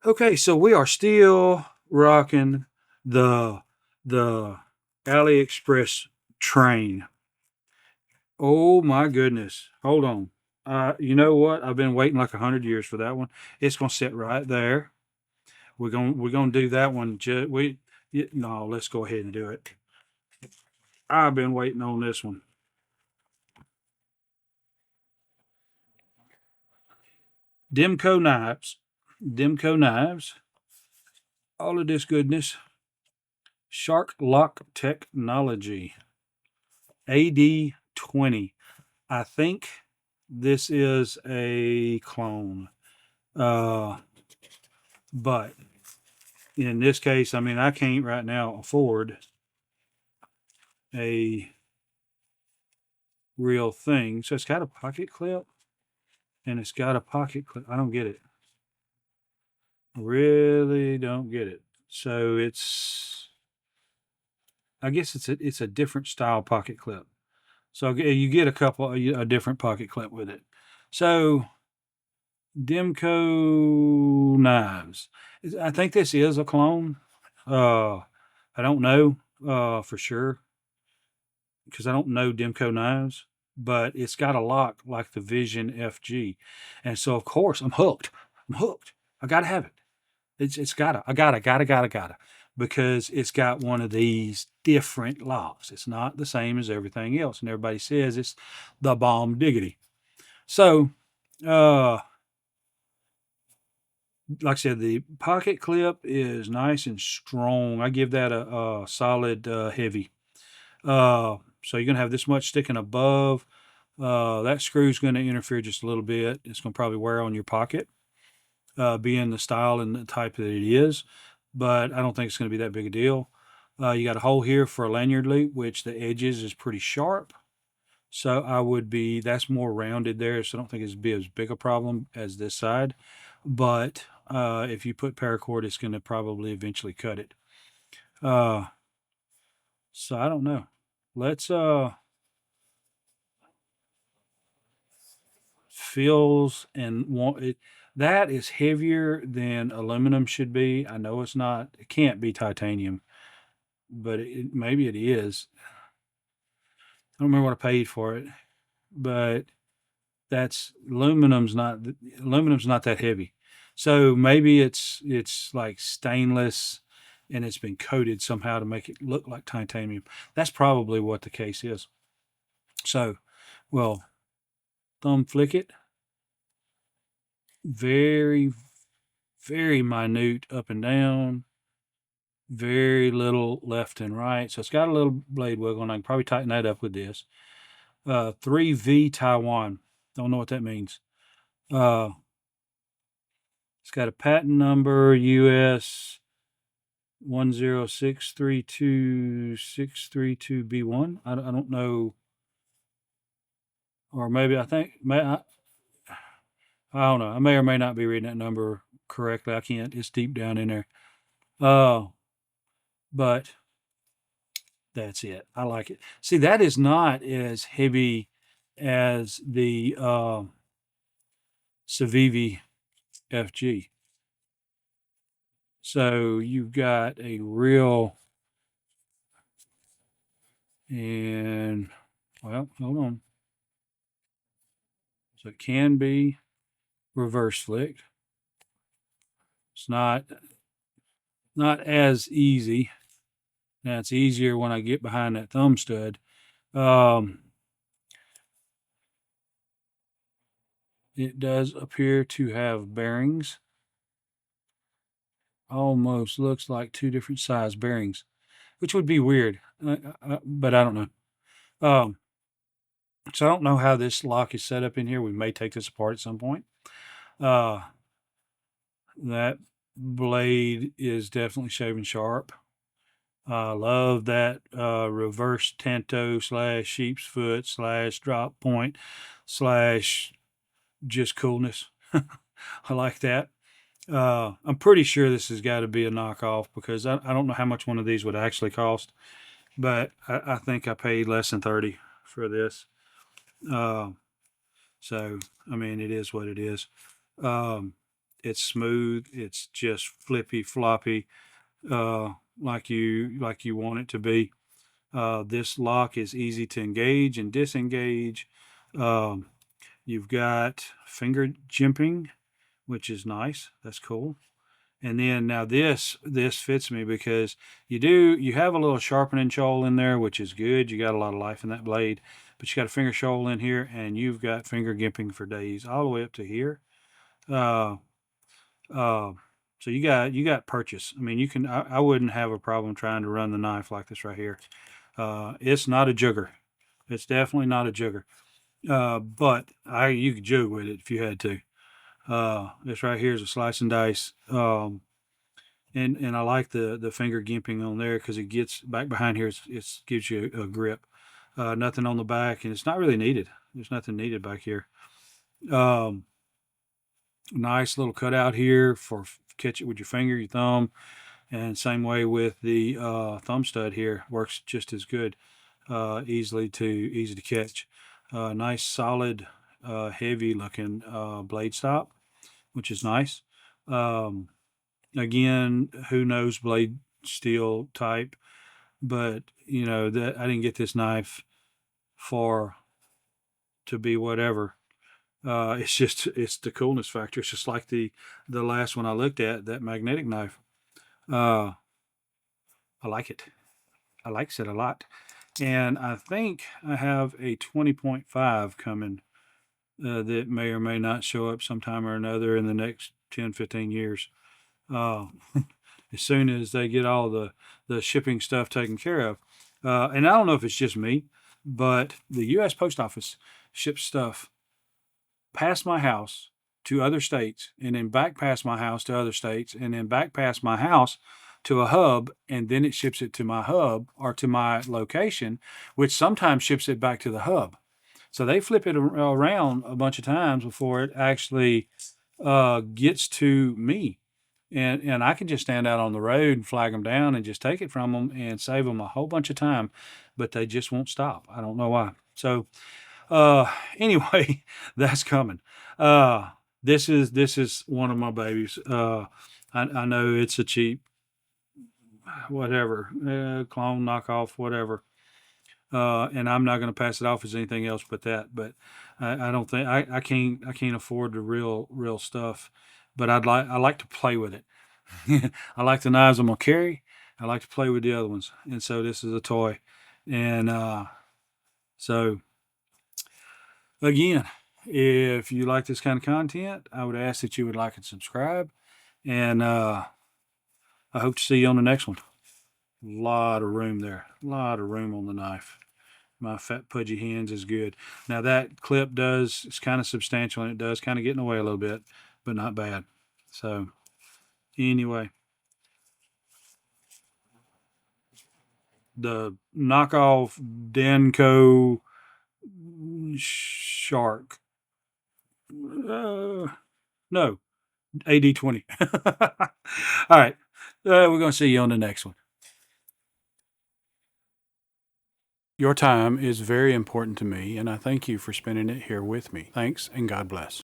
Okay, so we are still rocking the the AliExpress train. Oh my goodness. Hold on. You know what? I've been waiting like 100 years for that one. It's gonna sit right there. We're gonna do that one. No, let's go ahead and do it. I've been waiting on this one. Demco knives. Demco knives. All of this goodness. Shark Lock Technology. AD20. I think this is a clone. Uh, but in this case, I mean, I can't right now afford a real thing. So it's got a pocket clip and it's got a pocket clip. I don't get it. Really don't get it. So I guess it's a different style pocket clip. So you get a different pocket clip with it. So Demco knives. I think this is a clone. Uh, I don't know for sure because I don't know Demco knives, but it's got a lock like the Vision FG, and so of course I'm hooked. I'm hooked. I gotta have it. It's gotta. I gotta because it's got one of these different locks. It's not the same as everything else, and everybody says it's the bomb diggity. So, uh, like I said, the pocket clip is nice and strong. I give that a solid heavy. So you're gonna have this much sticking above. That screw's gonna interfere just a little bit. It's gonna probably wear on your pocket, being the style and the type that it is. But I don't think it's gonna be that big a deal. You got a hole here for a lanyard loop, which the edges is pretty sharp. So that's more rounded there. So I don't think it's be as big a problem as this side. But if you put paracord, it's going to probably eventually cut it. Uh, so I don't know. Let's feels and want it. That is heavier than aluminum should be. I know it's not. It can't be titanium, but maybe it is. I don't remember what I paid for it, but that's aluminum's not that heavy. So maybe it's like stainless and it's been coated somehow to make it look like titanium. That's probably what the case is. So, well, thumb flick it. Very, very minute up and down. Very little left and right. So it's got a little blade wiggle, and I can probably tighten that up with this. 3V Taiwan. Don't know what that means. Uh, It's got a patent number US 10632 632B1. I don't know, or maybe I don't know. I may or may not be reading that number correctly. I can't. It's deep down in there. Uh, but that's it. I like it. See, that is not as heavy as the Civivi FG. So you've got a real and well, hold on. So it can be reverse flicked. It's not as easy. Now it's easier when I get behind that thumb stud. Um, it does appear to have bearings. Almost looks like two different size bearings, which would be weird, but I don't know. Um, so I don't know how this lock is set up in here. We may take this apart at some point. Uh, that blade is definitely shaving sharp. I love that reverse tanto / sheep's foot / drop point / just coolness. I like that. I'm pretty sure this has got to be a knockoff because I don't know how much one of these would actually cost, but I think I paid less than 30 for this. Uh, so, I mean, it is what it is. Um, It's smooth. It's just flippy floppy, like you want it to be. This lock is easy to engage and disengage. Um, you've got finger jimping, which is nice. That's cool. And then now this fits me because you have a little sharpening shoal in there, which is good. You got a lot of life in that blade, but you got a finger shoal in here, and you've got finger gimping for days all the way up to here. Uh, uh, so you got purchase. I mean, I wouldn't have a problem trying to run the knife like this right here. It's not a jugger. It's definitely not a jugger. But you could jug with it if you had to. This right here is a slice and dice. And I like the finger gimping on there because it gets back behind here. It gives you a grip. Nothing on the back, and it's not really needed. There's nothing needed back here. Um, Nice little cutout here for catch it with your finger, your thumb, and same way with the thumb stud here. Works just as good. Easy to catch. Nice solid, heavy looking blade stop, which is nice. Um, Again, who knows blade steel type, but that I didn't get this knife for to be whatever. It's the coolness factor. It's just like the last one I looked at, that magnetic knife. Uh, I like it. I likes it a lot, and I think I have a 20.5 coming that may or may not show up sometime or another in the next 10, 15 years. Uh, as soon as they get all the shipping stuff taken care of. And I don't know if it's just me, but the U.S. Post Office ships stuff past my house to other states, and then back past my house to other states, and then back past my house to a hub, and then it ships it to my hub or to my location, which sometimes ships it back to the hub. So they flip it around a bunch of times before it actually gets to me. And I can just stand out on the road and flag them down and just take it from them and save them a whole bunch of time, but they just won't stop. I don't know why. So anyway, that's coming. Uh, this is one of my babies. I know it's a cheap whatever, clone knockoff, whatever. And I'm not going to pass it off as anything else but that. But I don't think I can't afford the real stuff. But I like to play with it. I like the knives I'm gonna carry. I like to play with the other ones, and so this is a toy. And so again, if you like this kind of content, I would ask that you would like and subscribe. And I hope to see you on the next one. A lot of room there. A lot of room on the knife. My fat pudgy hands is good. Now that clip it's kind of substantial, and it does kind of get in the way a little bit, but not bad. So anyway, the knockoff Denko Shark. No, AD20. All right. We're going to see you on the next one. Your time is very important to me, and I thank you for spending it here with me. Thanks, and God bless.